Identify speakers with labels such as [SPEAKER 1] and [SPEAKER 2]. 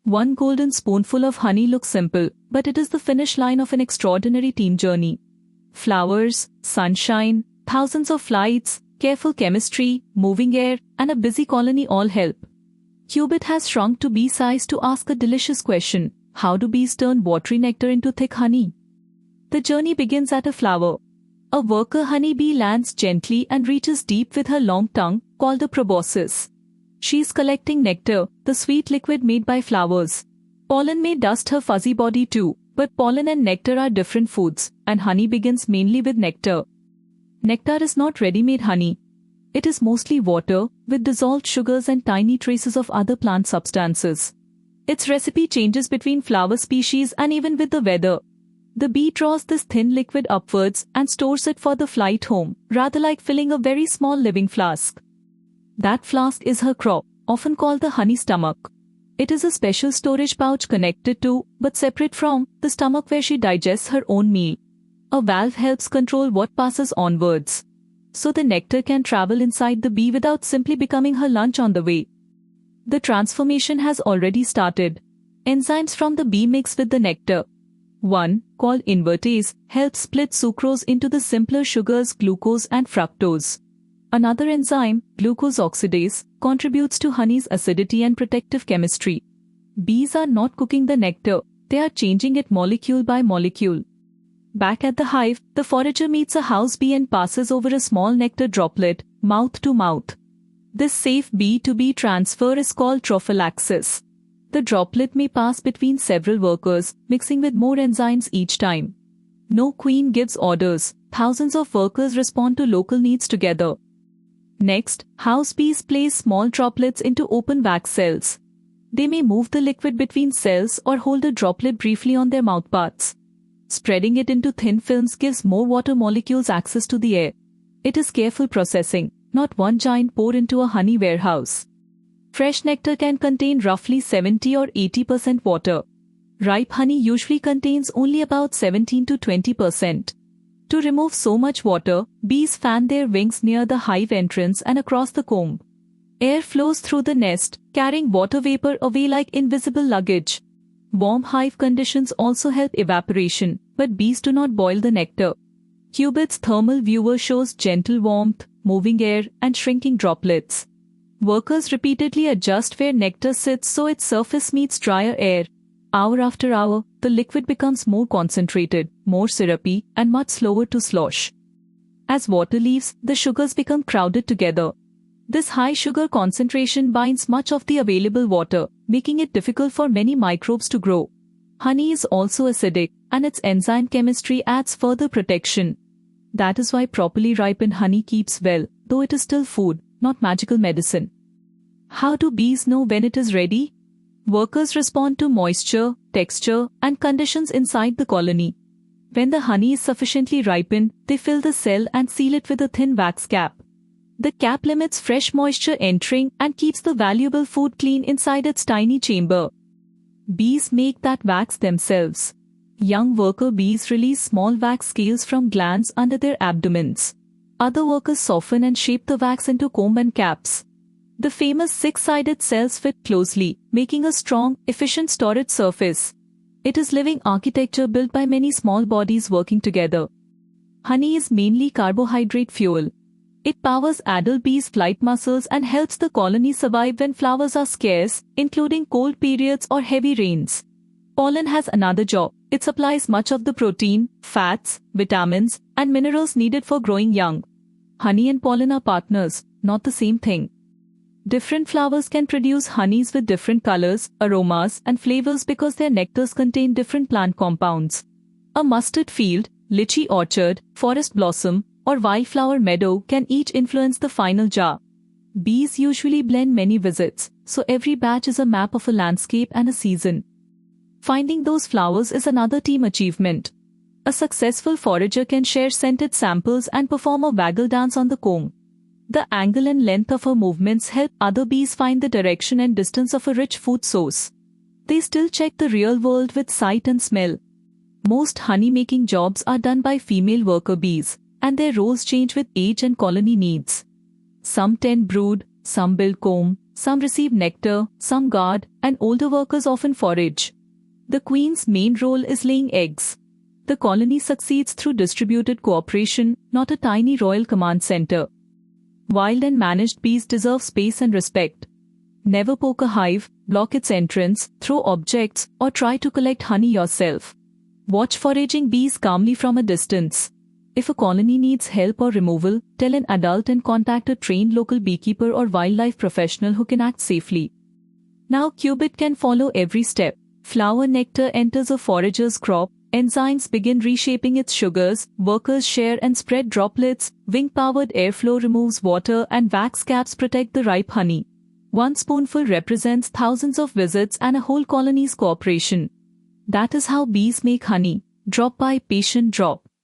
[SPEAKER 1] One golden spoonful of honey looks simple, but it is the finish line of an extraordinary team journey. Flowers, sunshine, thousands of flights, careful chemistry, moving air, and a busy colony all help. Qubit has shrunk to bee size to ask a delicious question: how do bees turn watery nectar into thick honey? The journey begins at a flower. A worker honeybee lands gently and reaches deep with her long tongue, called a proboscis. She is collecting nectar, the sweet liquid made by flowers. Pollen may dust her fuzzy body too, but pollen and nectar are different foods, and honey begins mainly with nectar. Nectar is not ready-made honey. It is mostly water, with dissolved sugars and tiny traces of other plant substances. Its recipe changes between flower species and even with the weather. The bee draws this thin liquid upwards and stores it for the flight home, rather like filling a very small living flask. That flask is her crop, often called the honey stomach. It is a special storage pouch connected to, but separate from, the stomach where she digests her own meal. A valve helps control what passes onwards, so the nectar can travel inside the bee without simply becoming her lunch on the way. The transformation has already started. Enzymes from the bee mix with the nectar. One, called invertase, helps split sucrose into the simpler sugars glucose and fructose. Another enzyme, glucose oxidase, contributes to honey's acidity and protective chemistry. Bees are not cooking the nectar, they are changing it molecule by molecule. Back at the hive, the forager meets a house bee and passes over a small nectar droplet, mouth to mouth. This safe bee-to-bee transfer is called trophallaxis. The droplet may pass between several workers, mixing with more enzymes each time. No queen gives orders, thousands of workers respond to local needs together. Next, house bees place small droplets into open wax cells. They may move the liquid between cells or hold a droplet briefly on their mouthparts. Spreading it into thin films gives more water molecules access to the air. It is careful processing, not one giant pour into a honey warehouse. Fresh nectar can contain roughly 70 or 80% water. Ripe honey usually contains only about 17 to 20%. To remove so much water, bees fan their wings near the hive entrance and across the comb. Air flows through the nest, carrying water vapor away like invisible luggage. Warm hive conditions also help evaporation, but bees do not boil the nectar. Qubit's thermal viewer shows gentle warmth, moving air, and shrinking droplets. Workers repeatedly adjust where nectar sits so its surface meets drier air. Hour after hour, the liquid becomes more concentrated, more syrupy, and much slower to slosh. As water leaves, the sugars become crowded together. This high sugar concentration binds much of the available water, making it difficult for many microbes to grow. Honey is also acidic, and its enzyme chemistry adds further protection. That is why properly ripened honey keeps well, though it is still food, not magical medicine. How do bees know when it is ready? Workers respond to moisture, texture, and conditions inside the colony. When the honey is sufficiently ripened, they fill the cell and seal it with a thin wax cap. The cap limits fresh moisture entering and keeps the valuable food clean inside its tiny chamber. Bees make that wax themselves. Young worker bees release small wax scales from glands under their abdomens. Other workers soften and shape the wax into comb and caps. The famous six-sided cells fit closely, making a strong, efficient storage surface. It is living architecture built by many small bodies working together. Honey is mainly carbohydrate fuel. It powers adult bees' flight muscles and helps the colony survive when flowers are scarce, including cold periods or heavy rains. Pollen has another job. It supplies much of the protein, fats, vitamins, and minerals needed for growing young. Honey and pollen are partners, not the same thing. Different flowers can produce honeys with different colors, aromas, and flavors because their nectars contain different plant compounds. A mustard field, lychee orchard, forest blossom, or wildflower meadow can each influence the final jar. Bees usually blend many visits, so every batch is a map of a landscape and a season. Finding those flowers is another team achievement. A successful forager can share scented samples and perform a waggle dance on the comb. The angle and length of her movements help other bees find the direction and distance of a rich food source. They still check the real world with sight and smell. Most honey-making jobs are done by female worker bees, and their roles change with age and colony needs. Some tend brood, some build comb, Some receive nectar, some guard, and older workers often forage. The queen's main role is laying eggs. The colony succeeds through distributed cooperation, not a tiny royal command center. Wild and managed bees deserve space and respect. Never poke a hive, block its entrance, throw objects, or try to collect honey yourself. Watch foraging bees calmly from a distance. If a colony needs help or removal, tell an adult and contact a trained local beekeeper or wildlife professional who can act safely. Now Qubit can follow every step. Flower nectar enters a forager's crop, enzymes begin reshaping its sugars, workers share and spread droplets, wing-powered airflow removes water, and wax caps protect the ripe honey. One spoonful represents thousands of visits and a whole colony's cooperation. That is how bees make honey, drop by patient drop.